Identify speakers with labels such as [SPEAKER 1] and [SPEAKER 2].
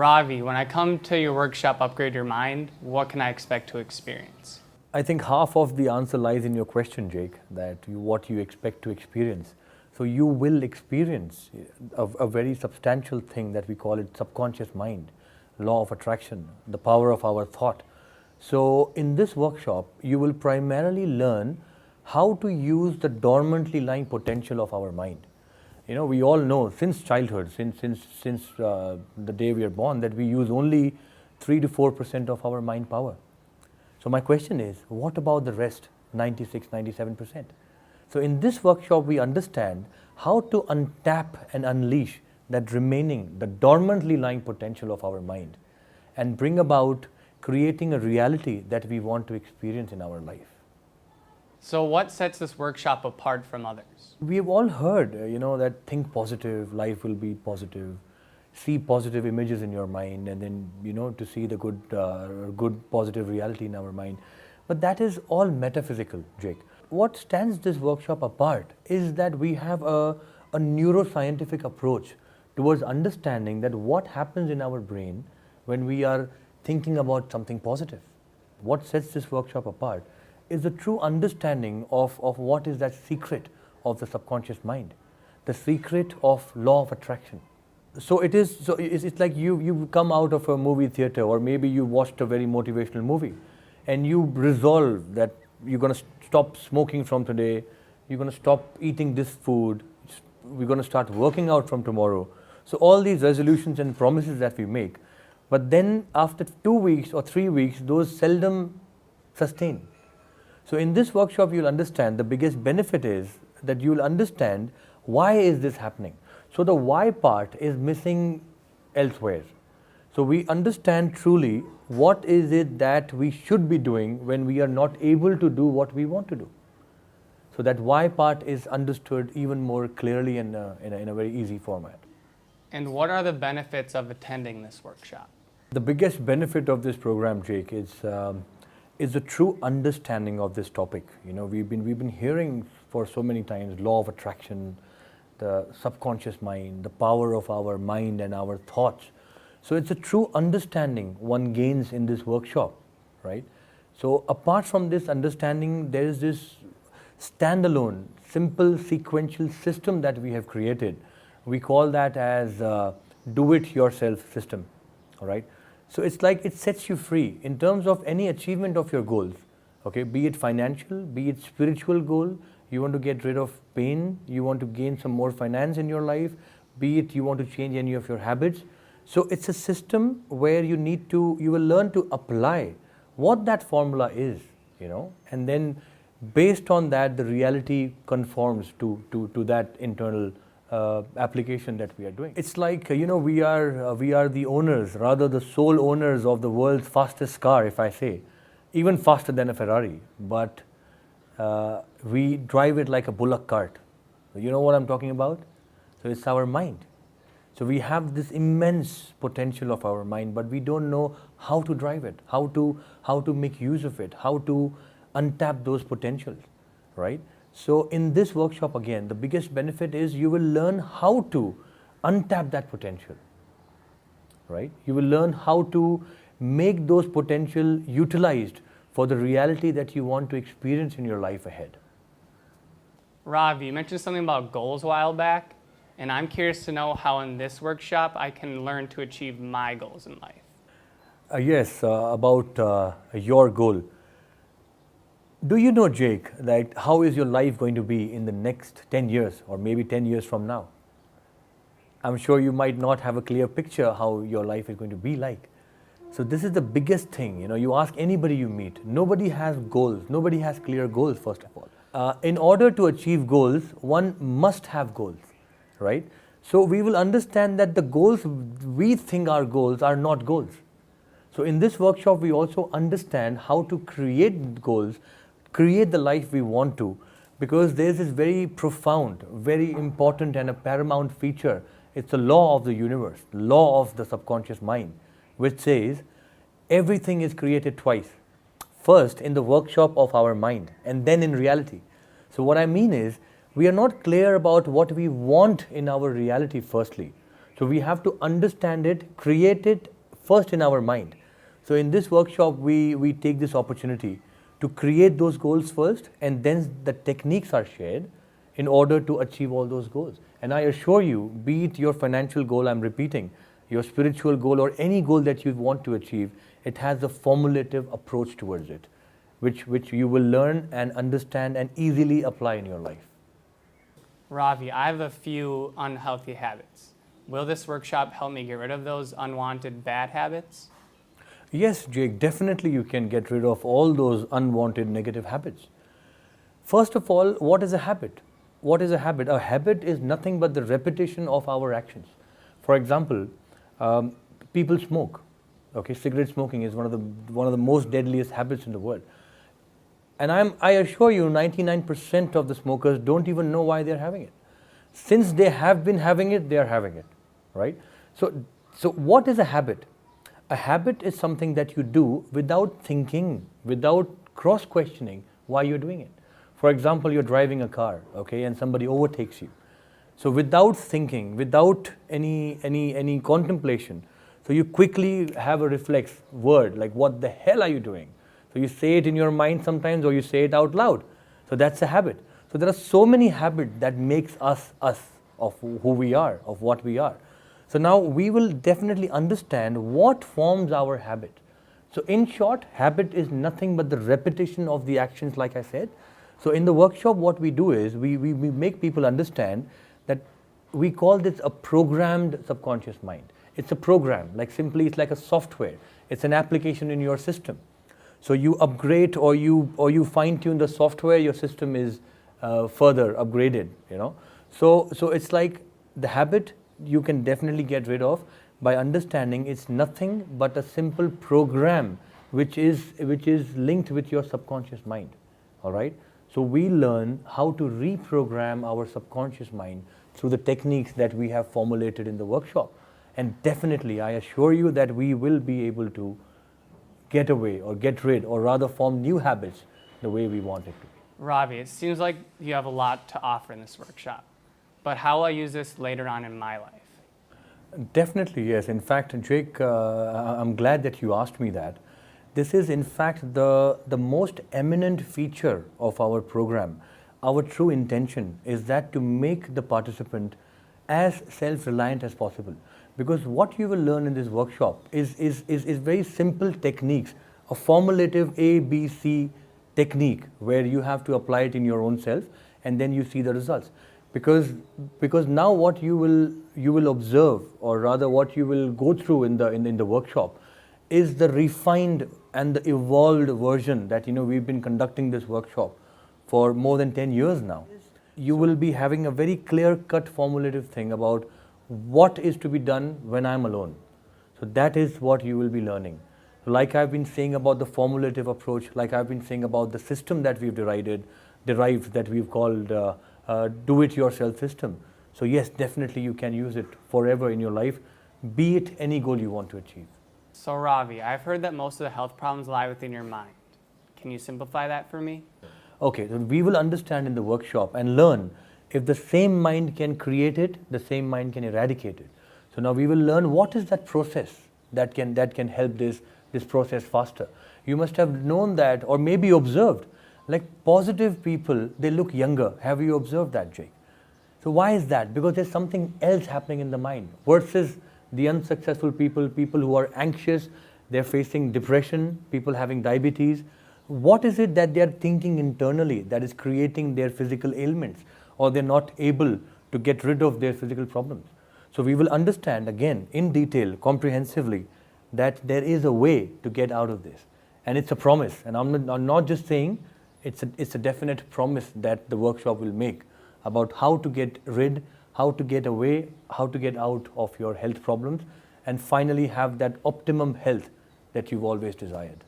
[SPEAKER 1] Ravi, when I come to your workshop, Upgrade Your Mind, what can I expect to experience?
[SPEAKER 2] I think half of the answer lies in your question, Jake, what you expect to experience. So you will experience a very substantial thing that we call it subconscious mind, law of attraction, the power of our thought. So in this workshop, you will primarily learn how to use the dormantly lying potential of our mind. You know, we all know since childhood, since the day we are born, that we use only 3 to 4% of our mind power. So my question is, what about the rest, 96, 97%? So in this workshop, we understand how to untap and unleash that remaining, the dormantly lying potential of our mind, and bring about creating a reality that we want to experience in our life.
[SPEAKER 1] So what sets this workshop apart from others?
[SPEAKER 2] We've all heard, that think positive, life will be positive, see positive images in your mind, and then, to see the good positive reality in our mind. But that is all metaphysical, Jake. What stands this workshop apart is that we have a neuroscientific approach towards understanding that what happens in our brain when we are thinking about something positive. What sets this workshop apart is the true understanding of what is that secret of the subconscious mind, the secret of law of attraction. So it's like you come out of a movie theater, or maybe you watched a very motivational movie, and you resolve that you're going to stop smoking from today, you're going to stop eating this food, we're going to start working out from tomorrow. So all these resolutions and promises that we make, but then after 2 weeks or 3 weeks, those seldom sustain. So in this workshop, you'll understand the biggest benefit is that you'll understand why is this happening. So the why part is missing elsewhere. So we understand truly what is it that we should be doing when we are not able to do what we want to do. So that why part is understood even more clearly in a very easy format.
[SPEAKER 1] And what are the benefits of attending this workshop?
[SPEAKER 2] The biggest benefit of this program, Jake, is the true understanding of this topic. We've been hearing for so many times law of attraction, the subconscious mind, the power of our mind and our thoughts. So it's a true understanding one gains in this workshop, right? So apart from this understanding, there is this standalone, simple, sequential system that we have created. We call that as do-it-yourself system, all right? So it's like it sets you free in terms of any achievement of your goals, okay? Be it financial, be it spiritual goal, you want to get rid of pain, you want to gain some more finance in your life, be it you want to change any of your habits. So it's a system where you will learn to apply what that formula is, and then based on that, the reality conforms to that internal application that we are doing. It's like, we are the owners, rather the sole owners of the world's fastest car, if I say, even faster than a Ferrari, but we drive it like a bullock cart. You know what I'm talking about? So it's our mind. So we have this immense potential of our mind, but we don't know how to drive it, how to make use of it, how to untap those potentials, right? So in this workshop, again, the biggest benefit is you will learn how to untap that potential, right? You will learn how to make those potential utilized for the reality that you want to experience in your life ahead.
[SPEAKER 1] Ravi, you mentioned something about goals a while back, and I'm curious to know how in this workshop I can learn to achieve my goals in life.
[SPEAKER 2] Yes, about your goal. Do you know, Jake, that how is your life going to be in the next 10 years or maybe 10 years from now? I'm sure you might not have a clear picture how your life is going to be like. So this is the biggest thing, you ask anybody you meet, nobody has goals, nobody has clear goals, first of all. In order to achieve goals, one must have goals, right? So we will understand that the goals we think are goals are not goals. So in this workshop, we also understand how to create goals, create the life we want to, because there's this very profound, very important and a paramount feature. It's the law of the universe, law of the subconscious mind, which says everything is created twice. First in the workshop of our mind and then in reality. So what I mean is we are not clear about what we want in our reality firstly. So we have to understand it, create it first in our mind. So in this workshop, we take this opportunity to create those goals first, and then the techniques are shared in order to achieve all those goals. And I assure you, be it your financial goal, I'm repeating, your spiritual goal, or any goal that you want to achieve, it has a formulative approach towards it, which you will learn and understand and easily apply in your life.
[SPEAKER 1] Ravi, I have a few unhealthy habits. Will this workshop help me get rid of those unwanted bad habits?
[SPEAKER 2] Yes, Jake, definitely you can get rid of all those unwanted negative habits. First of all, what is a habit? What is a habit? A habit is nothing but the repetition of our actions. For example, people smoke. Okay, cigarette smoking is one of the most deadliest habits in the world. And I assure you, 99% of the smokers don't even know why they're having it. Since they have been having it, they are having it, right? So what is a habit? A habit is something that you do without thinking, without cross-questioning why you're doing it. For example, you're driving a car, okay, and somebody overtakes you. So without thinking, without any contemplation, so you quickly have a reflex word like, what the hell are you doing? So you say it in your mind sometimes, or you say it out loud. So that's a habit. So there are so many habits that makes us of who we are, of what we are. So now we will definitely understand what forms our habit. So in short, habit is nothing but the repetition of the actions, like I said. So in the workshop, what we do is we make people understand that we call this a programmed subconscious mind. It's a program, like simply it's like a software. It's an application in your system. So you upgrade or you fine-tune the software, your system is further upgraded, you know. So it's like the habit you can definitely get rid of by understanding it's nothing but a simple program which is linked with your subconscious mind. All right. So we learn how to reprogram our subconscious mind through the techniques that we have formulated in the workshop. And definitely, I assure you that we will be able to get away or get rid, or rather form new habits the way we want it to be.
[SPEAKER 1] Ravi, it seems like you have a lot to offer in this workshop, but how will I use this later on in my life?
[SPEAKER 2] Definitely, yes. In fact, Jake, I'm glad that you asked me that. This is in fact the most eminent feature of our program. Our true intention is that to make the participant as self-reliant as possible. Because what you will learn in this workshop is very simple techniques, a formulative ABC technique where you have to apply it in your own self, and then you see the results. Because now what you will observe, or rather what you will go through in the workshop, is the refined and the evolved version that we've been conducting this workshop for more than 10 years now. You will be having a very clear-cut formulative thing about what is to be done when I'm alone. So that is what you will be learning. Like I've been saying about the formulative approach, like I've been saying about the system that we've derived that we've called do-it-yourself system. So yes, definitely you can use it forever in your life, be it any goal you want to achieve.
[SPEAKER 1] So Ravi, I've heard that most of the health problems lie within your mind. Can you simplify that for me?
[SPEAKER 2] Okay, so we will understand in the workshop and learn if the same mind can create it, the same mind can eradicate it. So now we will learn what is that process that can help this process faster. You must have known that, or maybe observed, like positive people, they look younger. Have you observed that, Jake? So why is that? Because there's something else happening in the mind versus the unsuccessful people who are anxious, they're facing depression, people having diabetes. What is it that they're thinking internally that is creating their physical ailments, or they're not able to get rid of their physical problems? So we will understand again in detail, comprehensively, that there is a way to get out of this. And it's a promise. And I'm not just saying, it's a definite promise that the workshop will make about how to get rid, how to get away, how to get out of your health problems, and finally have that optimum health that you've always desired.